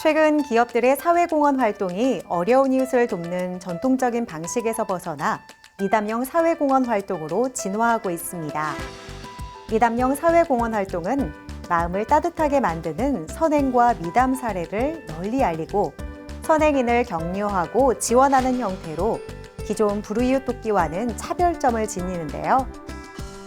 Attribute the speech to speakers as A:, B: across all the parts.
A: 최근 기업들의 사회공헌 활동이 어려운 이웃을 돕는 전통적인 방식에서 벗어나 미담형 사회공헌 활동으로 진화하고 있습니다. 미담형 사회공헌 활동은 마음을 따뜻하게 만드는 선행과 미담 사례를 널리 알리고 선행인을 격려하고 지원하는 형태로 기존 불우이웃 돕기와는 차별점을 지니는데요.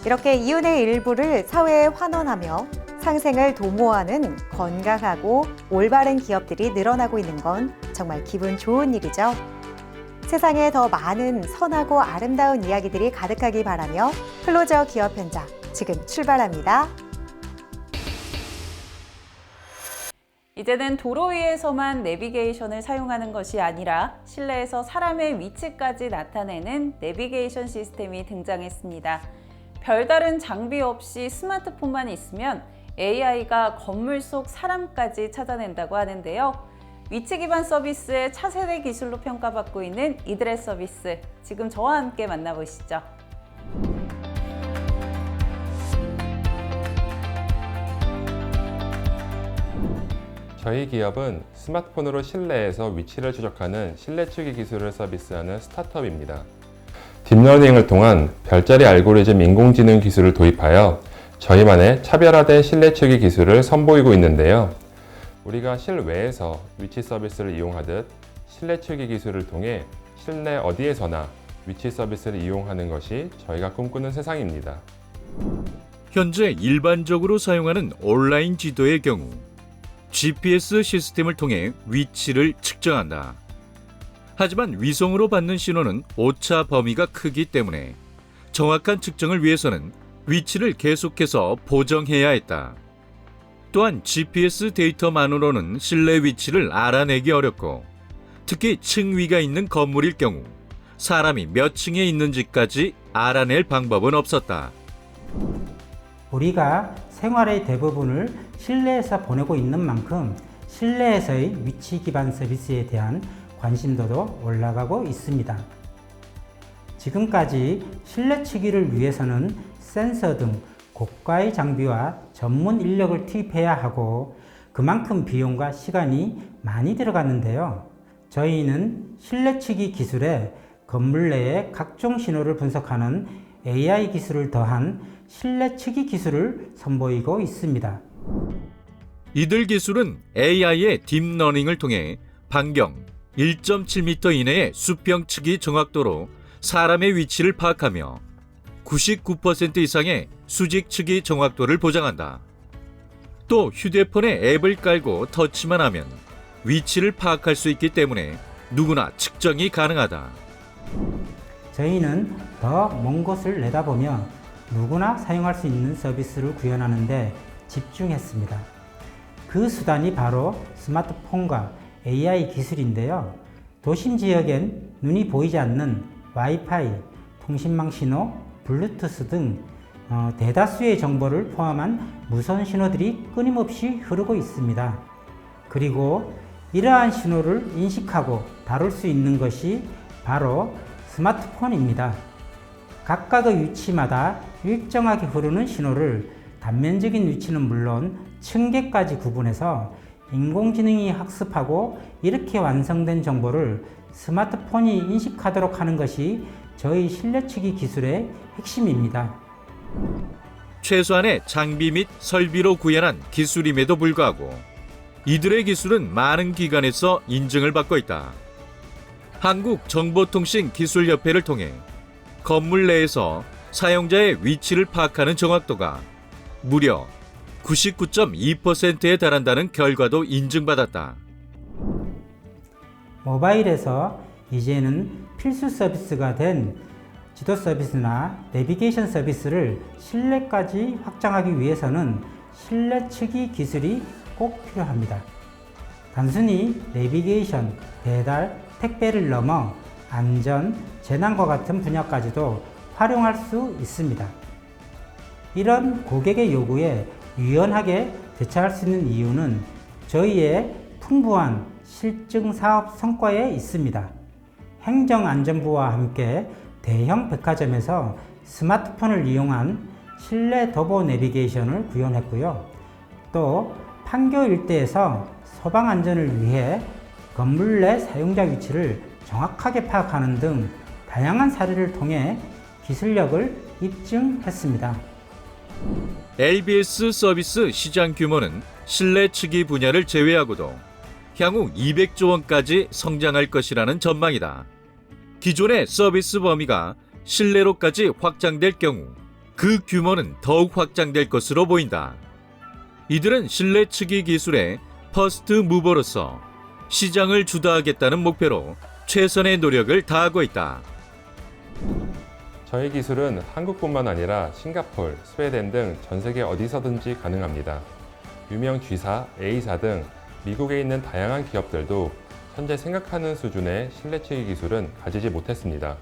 A: 이렇게 이웃의 일부를 사회에 환원하며 상생을 도모하는 건강하고 올바른 기업들이 늘어나고 있는 건 정말 기분 좋은 일이죠. 세상에 더 많은 선하고 아름다운 이야기들이 가득하길 바라며 클로저 기업 현장 지금 출발합니다.
B: 이제는 도로 위에서만 내비게이션을 사용하는 것이 아니라 실내에서 사람의 위치까지 나타내는 내비게이션 시스템이 등장했습니다. 별다른 장비 없이 스마트폰만 있으면 AI가 건물 속 사람까지 찾아낸다고 하는데요. 위치 기반 서비스의 차세대 기술로 평가받고 있는 이들의 서비스, 지금 저와 함께 만나보시죠.
C: 저희 기업은 스마트폰으로 실내에서 위치를 추적하는 실내 측이 기술을 서비스하는 스타트업입니다. 딥러닝을 통한 별자리 알고리즘 인공지능 기술을 도입하여 저희만의 차별화된 실내 측이 기술을 선보이고 있는데요. 우리가 실외에서 위치 서비스를 이용하듯 실내 측이 기술을 통해 실내 어디에서나 위치 서비스를 이용하는 것이 저희가 꿈꾸는 세상입니다.
D: 현재 일반적으로 사용하는 온라인 지도의 경우 GPS 시스템을 통해 위치를 측정한다. 하지만 위성으로 받는 신호는 오차 범위가 크기 때문에 정확한 측정을 위해서는 위치를 계속해서 보정해야 했다. 또한 GPS 데이터만으로는 실내 위치를 알아내기 어렵고 특히 층위가 있는 건물일 경우 사람이 몇 층에 있는지까지 알아낼 방법은 없었다.
E: 우리가 생활의 대부분을 실내에서 보내고 있는 만큼 실내에서의 위치 기반 서비스에 대한 관심도도 올라가고 있습니다. 지금까지 실내 측위를 위해서는 센서 등 고가의 장비와 전문 인력을 투입해야 하고 그만큼 비용과 시간이 많이 들어갔는데요. 저희는 실내 측위 기술에 건물 내의 각종 신호를 분석하는 AI 기술을 더한 실내 측위 기술을 선보이고 있습니다.
D: 이들 기술은 AI의 딥러닝을 통해 반경 1.7m 이내의 수평 측이 정확도로 사람의 위치를 파악하며 99% 이상의 수직 측이 정확도를 보장한다. 또 휴대폰에 앱을 깔고 터치만 하면 위치를 파악할 수 있기 때문에 누구나 측정이 가능하다.
E: 저희는 더 먼 곳을 내다보며 누구나 사용할 수 있는 서비스를 구현하는 데 집중했습니다. 그 수단이 바로 스마트폰과 AI 기술인데요. 도심 지역엔 눈이 보이지 않는 와이파이, 통신망 신호, 블루투스 등 대다수의 정보를 포함한 무선 신호들이 끊임없이 흐르고 있습니다. 그리고 이러한 신호를 인식하고 다룰 수 있는 것이 바로 스마트폰입니다. 각각의 위치마다 일정하게 흐르는 신호를 단면적인 위치는 물론 층계까지 구분해서 인공지능이 학습하고 이렇게 완성된 정보를 스마트폰이 인식하도록 하는 것이 저희 실내 측위 기술의 핵심입니다.
D: 최소한의 장비 및 설비로 구현한 기술임에도 불구하고 이들의 기술은 많은 기관에서 인증을 받고 있다. 한국정보통신기술협회를 통해 건물 내에서 사용자의 위치를 파악하는 정확도가 무려 99.2%에 달한다는 결과도 인증받았다.
E: 모바일에서 이제는 필수 서비스가 된 지도 서비스나 내비게이션 서비스를 실내까지 확장하기 위해서는 실내 측위 기술이 꼭 필요합니다. 단순히 내비게이션, 배달, 택배를 넘어 안전, 재난과 같은 분야까지도 활용할 수 있습니다. 이런 고객의 요구에 유연하게 대처할 수 있는 이유는 저희의 풍부한 실증 사업 성과에 있습니다. 행정안전부와 함께 대형 백화점에서 스마트폰을 이용한 실내 도보 내비게이션을 구현했고요. 또 판교 일대에서 소방 안전을 위해 건물 내 사용자 위치를 정확하게 파악하는 등 다양한 사례를 통해 기술력을 입증했습니다.
D: LBS 서비스 시장 규모는 실내 측이 분야를 제외하고도 향후 200조 원까지 성장할 것이라는 전망이다. 기존의 서비스 범위가 실내로까지 확장될 경우 그 규모는 더욱 확장될 것으로 보인다. 이들은 실내 측이 기술의 퍼스트 무버로서 시장을 주도하겠다는 목표로 최선의 노력을 다하고 있다.
C: 저희 기술은 한국뿐만 아니라 싱가폴, 스웨덴 등 전 세계 어디서든지 가능합니다. 유명 G사, A사 등 미국에 있는 다양한 기업들도 현재 생각하는 수준의 실내치기 기술은 가지지 못했습니다.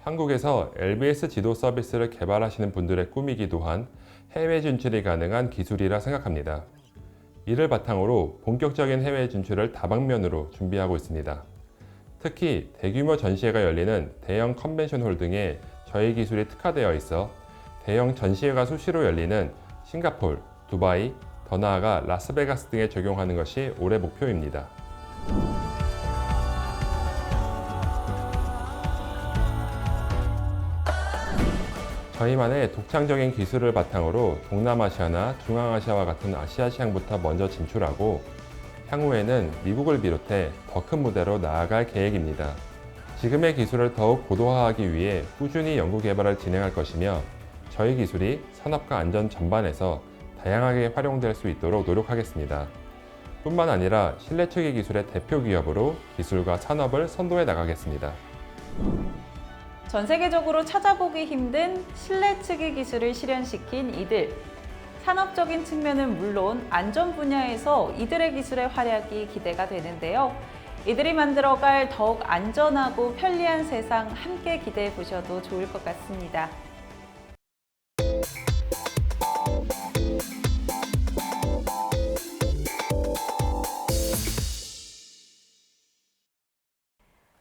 C: 한국에서 LBS 지도 서비스를 개발하시는 분들의 꿈이기도 한 해외 진출이 가능한 기술이라 생각합니다. 이를 바탕으로 본격적인 해외 진출을 다방면으로 준비하고 있습니다. 특히 대규모 전시회가 열리는 대형 컨벤션홀 등에 저희 기술이 특화되어 있어 대형 전시회가 수시로 열리는 싱가폴, 두바이, 더 나아가 라스베가스 등에 적용하는 것이 올해 목표입니다. 저희만의 독창적인 기술을 바탕으로 동남아시아나 중앙아시아와 같은 아시아 시장부터 먼저 진출하고 향후에는 미국을 비롯해 더 큰 무대로 나아갈 계획입니다. 지금의 기술을 더욱 고도화하기 위해 꾸준히 연구 개발을 진행할 것이며 저희 기술이 산업과 안전 전반에서 다양하게 활용될 수 있도록 노력하겠습니다. 뿐만 아니라 실내측의 기술의 대표 기업으로 기술과 산업을 선도해 나가겠습니다.
B: 전 세계적으로 찾아보기 힘든 실내측의 기술을 실현시킨 이들. 산업적인 측면은 물론 안전 분야에서 이들의 기술의 활약이 기대가 되는데요. 이들이 만들어갈 더욱 안전하고 편리한 세상 함께 기대해 보셔도 좋을 것 같습니다.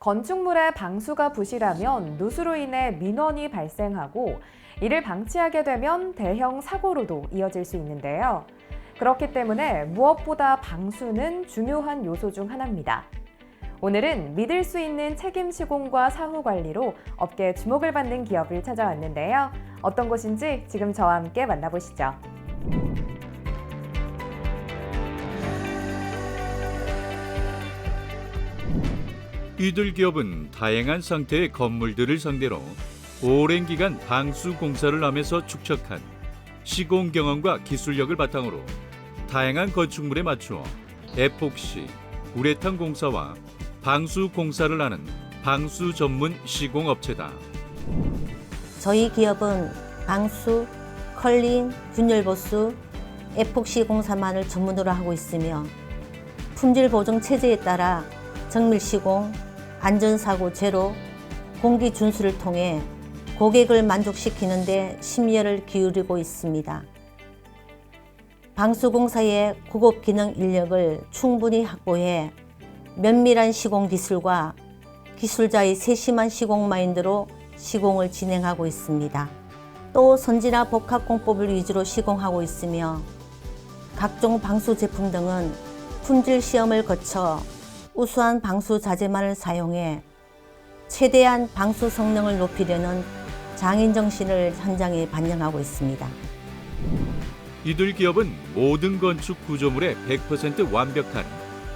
F: 건축물의 방수가 부실하면 누수로 인해 민원이 발생하고 이를 방치하게 되면 대형 사고로도 이어질 수 있는데요. 그렇기 때문에 무엇보다 방수는 중요한 요소 중 하나입니다. 오늘은 믿을 수 있는 책임 시공과 사후 관리로 업계의 주목을 받는 기업을 찾아왔는데요. 어떤 곳인지 지금 저와 함께 만나보시죠.
D: 이들 기업은 다양한 상태의 건물들을 상대로 오랜 기간 방수 공사를 하면서 축적한 시공 경험과 기술력을 바탕으로 다양한 건축물에 맞추어 에폭시, 우레탄 공사와 방수 공사를 하는 방수 전문 시공업체다.
G: 저희 기업은 방수, 컬링, 균열 보수, 에폭시 공사만을 전문으로 하고 있으며 품질 보증 체제에 따라 정밀 시공, 안전사고 제로, 공기 준수를 통해 고객을 만족시키는 데 심혈을 기울이고 있습니다. 방수공사의 고급 기능 인력을 충분히 확보해 면밀한 시공 기술과 기술자의 세심한 시공 마인드로 시공을 진행하고 있습니다. 또 선진화 복합 공법을 위주로 시공하고 있으며 각종 방수 제품 등은 품질 시험을 거쳐 우수한 방수 자재만을 사용해 최대한 방수 성능을 높이려는 장인 정신을 현장에 반영하고 있습니다.
D: 이들 기업은 모든 건축 구조물의 100% 완벽한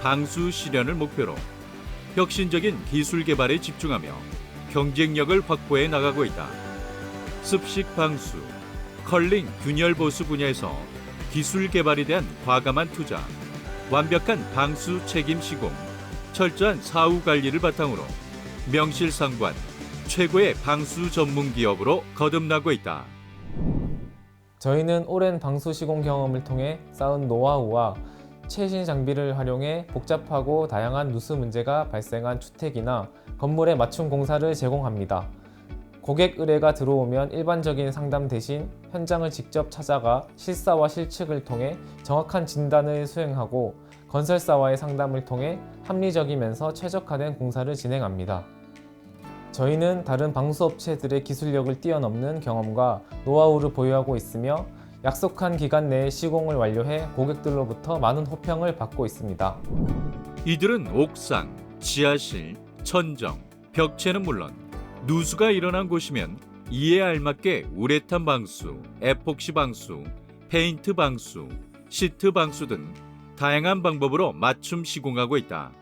D: 방수 실현을 목표로 혁신적인 기술 개발에 집중하며 경쟁력을 확보해 나가고 있다. 습식 방수, 컬링 균열 보수 분야에서 기술 개발에 대한 과감한 투자, 완벽한 방수 책임 시공, 철저한 사후 관리를 바탕으로 명실상부한 최고의 방수 전문 기업으로 거듭나고 있다.
H: 저희는 오랜 방수 시공 경험을 통해 쌓은 노하우와 최신 장비를 활용해 복잡하고 다양한 누수 문제가 발생한 주택이나 건물에 맞춤 공사를 제공합니다. 고객 의뢰가 들어오면 일반적인 상담 대신 현장을 직접 찾아가 실사와 실측을 통해 정확한 진단을 수행하고 건설사와의 상담을 통해 합리적이면서 최적화된 공사를 진행합니다. 저희는 다른 방수업체들의 기술력을 뛰어넘는 경험과 노하우를 보유하고 있으며 약속한 기간 내에 시공을 완료해 고객들로부터 많은 호평을 받고 있습니다.
D: 이들은 옥상, 지하실, 천정, 벽체는 물론 누수가 일어난 곳이면 이에 알맞게 우레탄 방수, 에폭시 방수, 페인트 방수, 시트 방수 등 다양한 방법으로 맞춤 시공하고 있다.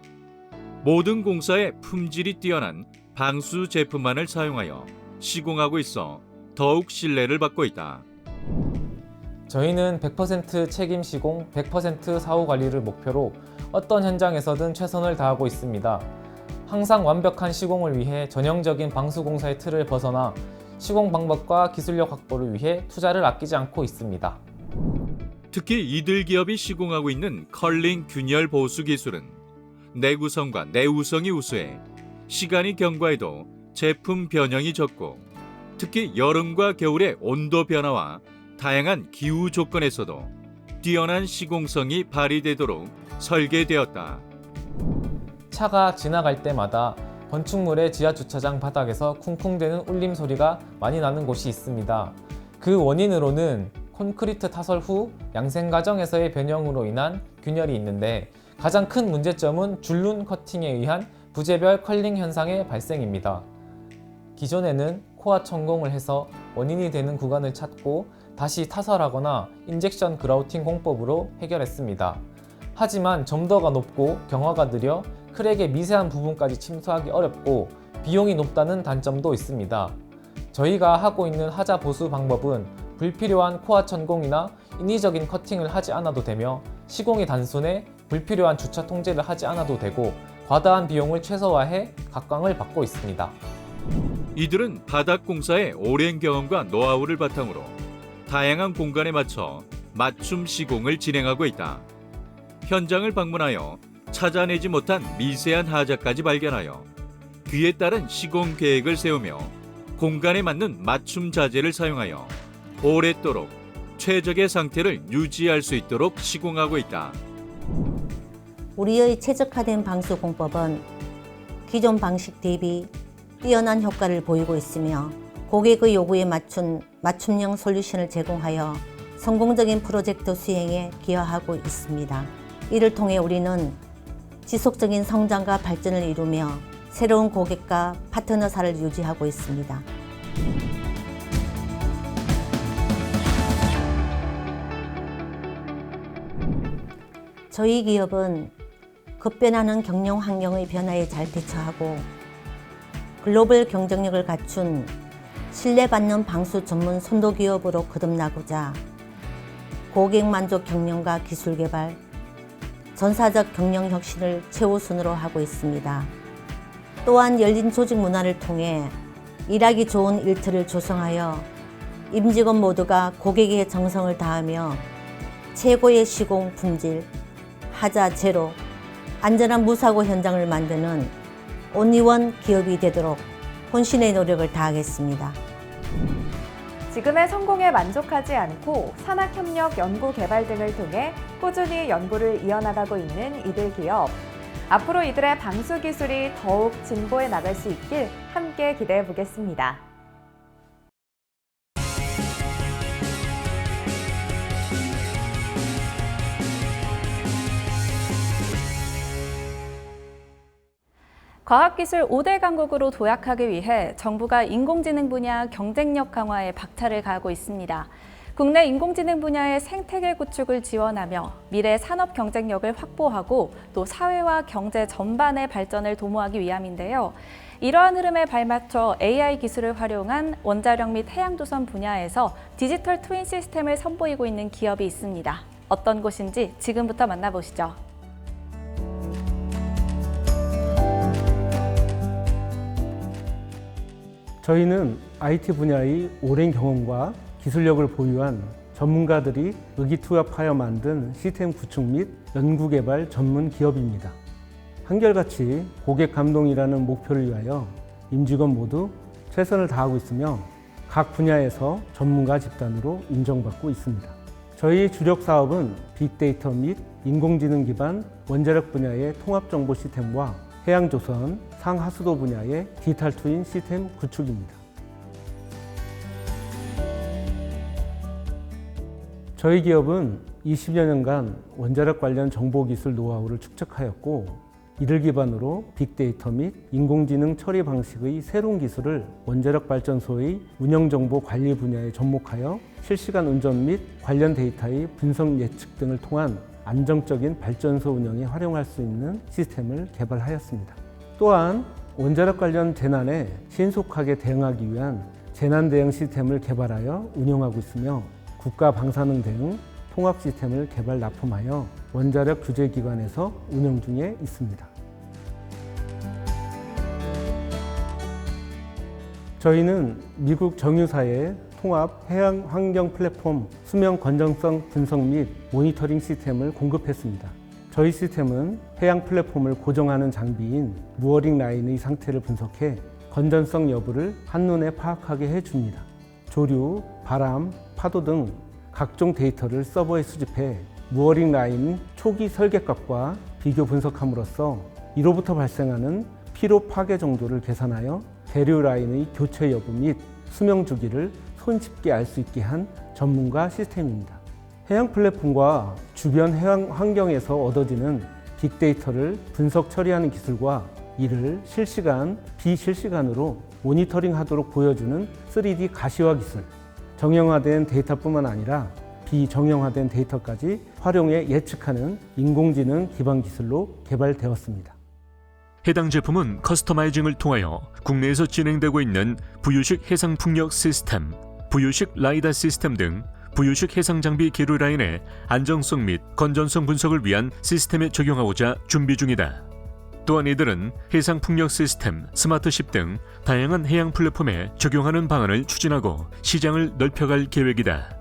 D: 모든 공사에 품질이 뛰어난 방수 제품만을 사용하여 시공하고 있어 더욱 신뢰를 받고 있다.
H: 저희는 100% 책임 시공, 100% 사후 관리를 목표로 어떤 현장에서든 최선을 다하고 있습니다. 항상 완벽한 시공을 위해 전형적인 방수 공사의 틀을 벗어나 시공 방법과 기술력 확보를 위해 투자를 아끼지 않고 있습니다.
D: 특히 이들 기업이 시공하고 있는 컬링 균열 보수 기술은 내구성과 내우성이 우수해 시간이 경과해도 제품 변형이 적고 특히 여름과 겨울의 온도 변화와 다양한 기후 조건에서도 뛰어난 시공성이 발휘되도록 설계되었다.
H: 차가 지나갈 때마다 건축물의 지하 주차장 바닥에서 쿵쿵대는 울림 소리가 많이 나는 곳이 있습니다. 그 원인으로는 콘크리트 타설 후 양생 과정에서의 변형으로 인한 균열이 있는데 가장 큰 문제점은 줄눈 커팅에 의한 부재별 컬링 현상의 발생입니다. 기존에는 코어 천공을 해서 원인이 되는 구간을 찾고 다시 타설하거나 인젝션 그라우팅 공법으로 해결했습니다. 하지만 점도가 높고 경화가 느려 크랙의 미세한 부분까지 침투하기 어렵고 비용이 높다는 단점도 있습니다. 저희가 하고 있는 하자 보수 방법은 불필요한 코어 천공이나 인위적인 커팅을 하지 않아도 되며 시공이 단순해 불필요한 주차 통제를 하지 않아도 되고 과다한 비용을 최소화해 각광을 받고 있습니다.
D: 이들은 바닥 공사의 오랜 경험과 노하우를 바탕으로 다양한 공간에 맞춰 맞춤 시공을 진행하고 있다. 현장을 방문하여 찾아내지 못한 미세한 하자까지 발견하여 그에 따른 시공 계획을 세우며 공간에 맞는 맞춤 자재를 사용하여 오랫도록 최적의 상태를 유지할 수 있도록 시공하고 있다.
G: 우리의 최적화된 방수 공법은 기존 방식 대비 뛰어난 효과를 보이고 있으며 고객의 요구에 맞춘 맞춤형 솔루션을 제공하여 성공적인 프로젝트 수행에 기여하고 있습니다. 이를 통해 우리는 지속적인 성장과 발전을 이루며 새로운 고객과 파트너사를 유지하고 있습니다. 저희 기업은 급변하는 경영 환경의 변화에 잘 대처하고 글로벌 경쟁력을 갖춘 신뢰받는 방수 전문 선도 기업으로 거듭나고자 고객 만족 경영과 기술 개발, 전사적 경영 혁신을 최우선으로 하고 있습니다. 또한 열린 조직 문화를 통해 일하기 좋은 일터를 조성하여 임직원 모두가 고객의 정성을 다하며 최고의 시공 품질, 하자 제로, 안전한 무사고 현장을 만드는 온리원 기업이 되도록 혼신의 노력을 다하겠습니다.
F: 지금의 성공에 만족하지 않고 산학협력 연구 개발 등을 통해 꾸준히 연구를 이어나가고 있는 이들 기업. 앞으로 이들의 방수 기술이 더욱 진보해 나갈 수 있길 함께 기대해 보겠습니다.
B: 과학기술 5대 강국으로 도약하기 위해 정부가 인공지능 분야 경쟁력 강화에 박차를 가하고 있습니다. 국내 인공지능 분야의 생태계 구축을 지원하며 미래 산업 경쟁력을 확보하고 또 사회와 경제 전반의 발전을 도모하기 위함인데요. 이러한 흐름에 발맞춰 AI 기술을 활용한 원자력 및 해양조선 분야에서 디지털 트윈 시스템을 선보이고 있는 기업이 있습니다. 어떤 곳인지 지금부터 만나보시죠.
I: 저희는 IT 분야의 오랜 경험과 기술력을 보유한 전문가들이 의기투합하여 만든 시스템 구축 및 연구개발 전문 기업입니다. 한결같이 고객 감동이라는 목표를 위하여 임직원 모두 최선을 다하고 있으며 각 분야에서 전문가 집단으로 인정받고 있습니다. 저희 주력 사업은 빅데이터 및 인공지능 기반 원자력 분야의 통합정보 시스템과 해양조선, 상하수도 분야의 디지털 트윈 시스템 구축입니다. 저희 기업은 20여 년간 원자력 관련 정보기술 노하우를 축적하였고 이를 기반으로 빅데이터 및 인공지능 처리 방식의 새로운 기술을 원자력 발전소의 운영정보 관리 분야에 접목하여 실시간 운전 및 관련 데이터의 분석 예측 등을 통한 안정적인 발전소 운영에 활용할 수 있는 시스템을 개발하였습니다. 또한 원자력 관련 재난에 신속하게 대응하기 위한 재난 대응 시스템을 개발하여 운영하고 있으며 국가방사능 대응 통합 시스템을 개발 납품하여 원자력 규제기관에서 운영 중에 있습니다. 저희는 미국 정유사의 통합 해양 환경 플랫폼 수명 건전성 분석 및 모니터링 시스템을 공급했습니다. 저희 시스템은 해양 플랫폼을 고정하는 장비인 무어링 라인의 상태를 분석해 건전성 여부를 한눈에 파악하게 해줍니다. 조류, 바람, 파도 등 각종 데이터를 서버에 수집해 무어링 라인 초기 설계값과 비교 분석함으로써 이로부터 발생하는 피로 파괴 정도를 계산하여 대류 라인의 교체 여부 및 수명 주기를 손쉽게 알 수 있게 한 전문가 시스템입니다. 해양 플랫폼과 주변 해양 환경에서 얻어지는 빅데이터를 분석 처리하는 기술과 이를 실시간, 비실시간으로 모니터링하도록 보여주는 3D 가시화 기술, 정형화된 데이터뿐만 아니라 비정형화된 데이터까지 활용해 예측하는 인공지능 기반 기술로 개발되었습니다.
J: 해당 제품은 커스터마이징을 통하여 국내에서 진행되고 있는 부유식 해상 풍력 시스템, 부유식 라이다 시스템 등 부유식 해상 장비 기류 라인의 안정성 및 건전성 분석을 위한 시스템에 적용하고자 준비 중이다. 또한 이들은 해상 풍력 시스템, 스마트십 등 다양한 해양 플랫폼에 적용하는 방안을 추진하고 시장을 넓혀갈 계획이다.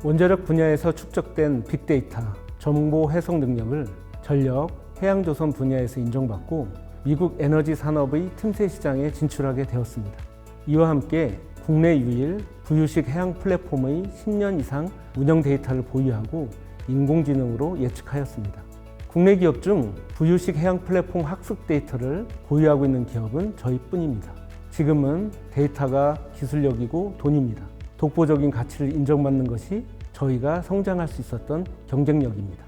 I: 원자력 분야에서 축적된 빅데이터, 정보 해석 능력을 전력, 해양조선 분야에서 인정받고 미국 에너지 산업의 틈새 시장에 진출하게 되었습니다. 이와 함께 국내 유일 부유식 해양 플랫폼의 10년 이상 운영 데이터를 보유하고 인공지능으로 예측하였습니다. 국내 기업 중 부유식 해양 플랫폼 학습 데이터를 보유하고 있는 기업은 저희뿐입니다. 지금은 데이터가 기술력이고 돈입니다. 독보적인 가치를 인정받는 것이 저희가 성장할 수 있었던 경쟁력입니다.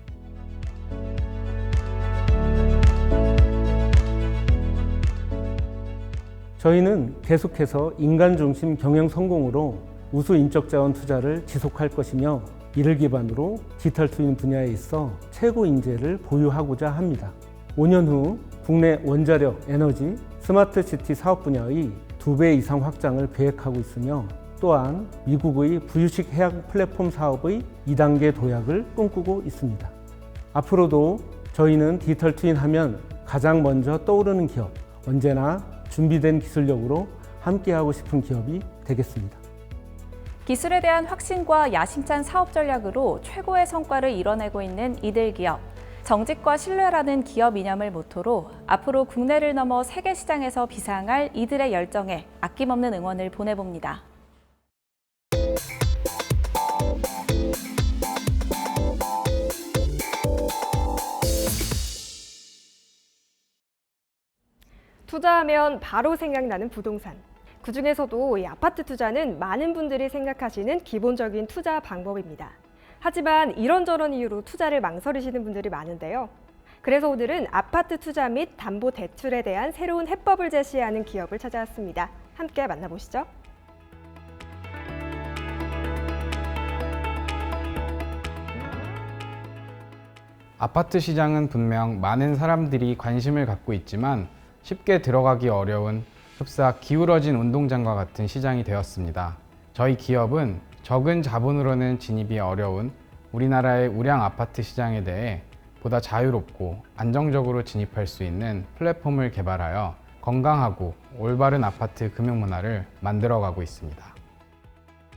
I: 저희는 계속해서 인간 중심 경영 성공으로 우수 인적 자원 투자를 지속할 것이며 이를 기반으로 디지털 트윈 분야에 있어 최고 인재를 보유하고자 합니다. 5년 후 국내 원자력, 에너지, 스마트 시티 사업 분야의 2배 이상 확장을 계획하고 있으며 또한 미국의 부유식 해양 플랫폼 사업의 2단계 도약을 꿈꾸고 있습니다. 앞으로도 저희는 디지털 트윈 하면 가장 먼저 떠오르는 기업, 언제나 준비된 기술력으로 함께하고 싶은 기업이 되겠습니다.
B: 기술에 대한 확신과 야심찬 사업 전략으로 최고의 성과를 이뤄내고 있는 이들 기업. 정직과 신뢰라는 기업 이념을 모토로 앞으로 국내를 넘어 세계 시장에서 비상할 이들의 열정에 아낌없는 응원을 보내봅니다.
K: 투자하면 바로 생각나는 부동산. 그중에서도 이 아파트 투자는 많은 분들이 생각하시는 기본적인 투자 방법입니다. 하지만 이런저런 이유로 투자를 망설이시는 분들이 많은데요. 그래서 오늘은 아파트 투자 및 담보 대출에 대한 새로운 해법을 제시하는 기업을 찾아왔습니다. 함께 만나보시죠.
L: 아파트 시장은 분명 많은 사람들이 관심을 갖고 있지만 쉽게 들어가기 어려운 흡사 기울어진 운동장과 같은 시장이 되었습니다. 저희 기업은 적은 자본으로는 진입이 어려운 우리나라의 우량 아파트 시장에 대해 보다 자유롭고 안정적으로 진입할 수 있는 플랫폼을 개발하여 건강하고 올바른 아파트 금융 문화를 만들어가고 있습니다.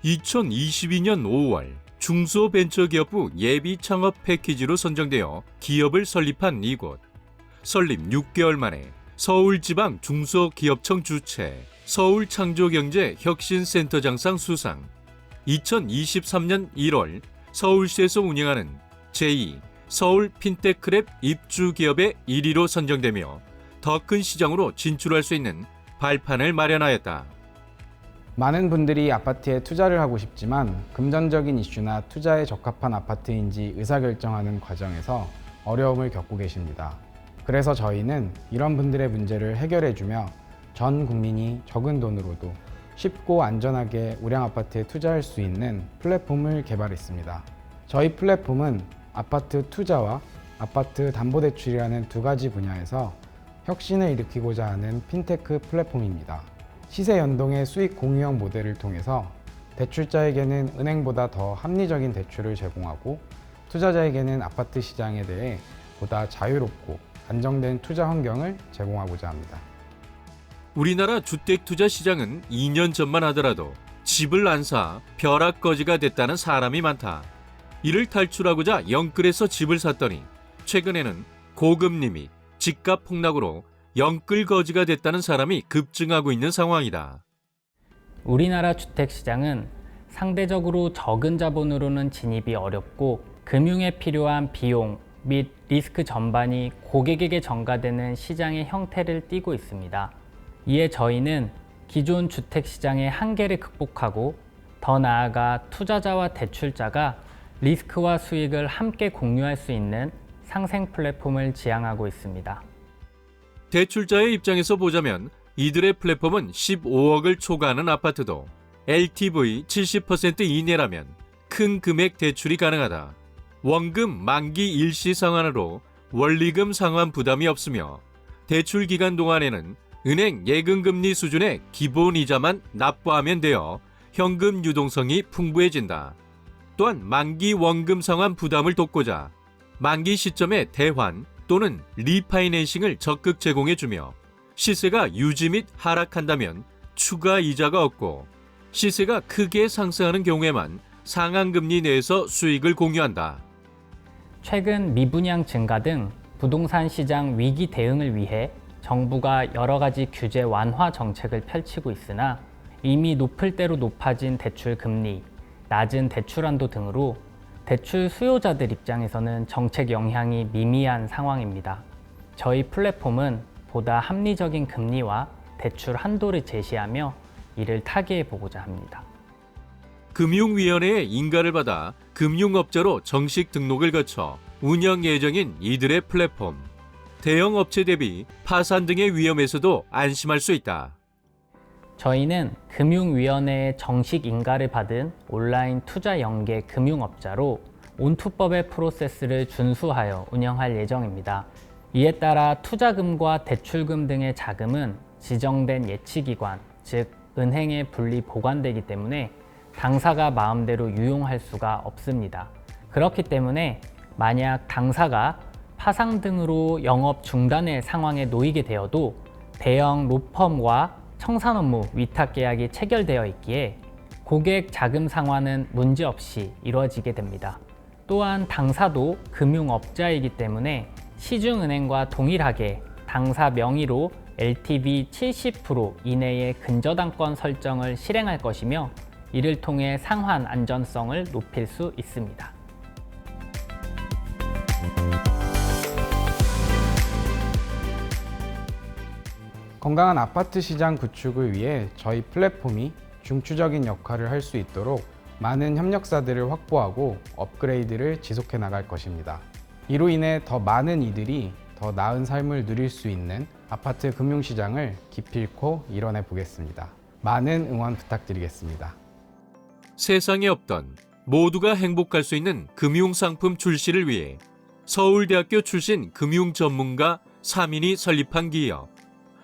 D: 2022년 5월 중소벤처기업부 예비 창업 패키지로 선정되어 기업을 설립한 이곳. 설립 6개월 만에 서울지방 중소기업청 주최 서울창조경제혁신센터장상 수상, 2023년 1월 서울시에서 운영하는 제2 서울 핀테크랩 입주기업의 1위로 선정되며 더 큰 시장으로 진출할 수 있는 발판을 마련하였다.
L: 많은 분들이 아파트에 투자를 하고 싶지만 금전적인 이슈나 투자에 적합한 아파트인지 의사결정하는 과정에서 어려움을 겪고 계십니다. 그래서 저희는 이런 분들의 문제를 해결해주며 전 국민이 적은 돈으로도 쉽고 안전하게 우량 아파트에 투자할 수 있는 플랫폼을 개발했습니다. 저희 플랫폼은 아파트 투자와 아파트 담보대출이라는 두 가지 분야에서 혁신을 일으키고자 하는 핀테크 플랫폼입니다. 시세 연동의 수익 공유형 모델을 통해서 대출자에게는 은행보다 더 합리적인 대출을 제공하고 투자자에게는 아파트 시장에 대해 보다 자유롭고 안정된 투자 환경을 제공하고자 합니다.
J: 우리나라 주택 투자 시장은 2년 전만 하더라도 집을 안 사 벼락거지가 됐다는 사람이 많다. 이를 탈출하고자 영끌에서 집을 샀더니 최근에는 고금리 및 집값 폭락으로 영끌거지가 됐다는 사람이 급증하고 있는 상황이다.
M: 우리나라 주택시장은 상대적으로 적은 자본으로는 진입이 어렵고 금융에 필요한 비용 및 리스크 전반이 고객에게 전가되는 시장의 형태를 띠고 있습니다. 이에 저희는 기존 주택시장의 한계를 극복하고 더 나아가 투자자와 대출자가 리스크와 수익을 함께 공유할 수 있는 상생 플랫폼을 지향하고 있습니다.
J: 대출자의 입장에서 보자면 이들의 플랫폼은 15억을 초과하는 아파트도 LTV 70% 이내라면 큰 금액 대출이 가능하다. 원금 만기 일시 상환으로 원리금 상환 부담이 없으며 대출 기간 동안에는 은행 예금금리 수준의 기본 이자만 납부하면 되어 현금 유동성이 풍부해진다. 또한 만기 원금 상환 부담을 돕고자 만기 시점에 대환 또는 리파이낸싱을 적극 제공해주며 시세가 유지 및 하락한다면 추가 이자가 없고 시세가 크게 상승하는 경우에만 상한금리 내에서 수익을 공유한다.
M: 최근 미분양 증가 등 부동산 시장 위기 대응을 위해 정부가 여러 가지 규제 완화 정책을 펼치고 있으나 이미 높을 대로 높아진 대출 금리, 낮은 대출 한도 등으로 대출 수요자들 입장에서는 정책 영향이 미미한 상황입니다. 저희 플랫폼은 보다 합리적인 금리와 대출 한도를 제시하며 이를 타개해 보고자 합니다.
J: 금융위원회의 인가를 받아 금융업자로 정식 등록을 거쳐 운영 예정인 이들의 플랫폼. 대형 업체 대비 파산 등의 위험에서도 안심할 수 있다.
M: 저희는 금융위원회의 정식 인가를 받은 온라인 투자 연계 금융업자로 온투법의 프로세스를 준수하여 운영할 예정입니다. 이에 따라 투자금과 대출금 등의 자금은 지정된 예치기관, 즉 은행에 분리 보관되기 때문에 당사가 마음대로 유용할 수가 없습니다. 그렇기 때문에 만약 당사가 파상 등으로 영업 중단의 상황에 놓이게 되어도 대형 로펌과 청산 업무 위탁 계약이 체결되어 있기에 고객 자금 상환은 문제없이 이루어지게 됩니다. 또한 당사도 금융업자이기 때문에 시중은행과 동일하게 당사 명의로 LTV 70% 이내의 근저당권 설정을 실행할 것이며 이를 통해 상환 안전성을 높일 수 있습니다.
L: 건강한 아파트 시장 구축을 위해 저희 플랫폼이 중추적인 역할을 할 수 있도록 많은 협력사들을 확보하고 업그레이드를 지속해 나갈 것입니다. 이로 인해 더 많은 이들이 더 나은 삶을 누릴 수 있는 아파트 금융시장을 기필코 이뤄내 보겠습니다. 많은 응원 부탁드리겠습니다.
J: 세상에 없던 모두가 행복할 수 있는 금융상품 출시를 위해 서울대학교 출신 금융전문가 3인이 설립한 기업.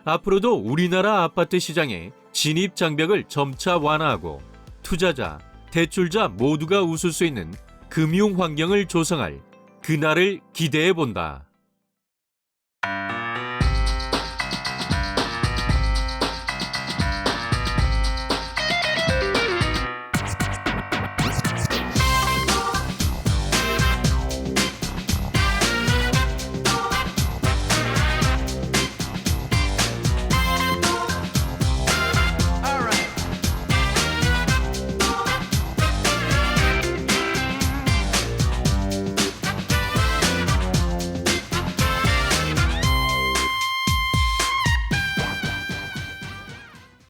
J: 앞으로도 우리나라 아파트 시장의 진입 장벽을 점차 완화하고 투자자, 대출자 모두가 웃을 수 있는 금융 환경을 조성할 그날을 기대해 본다.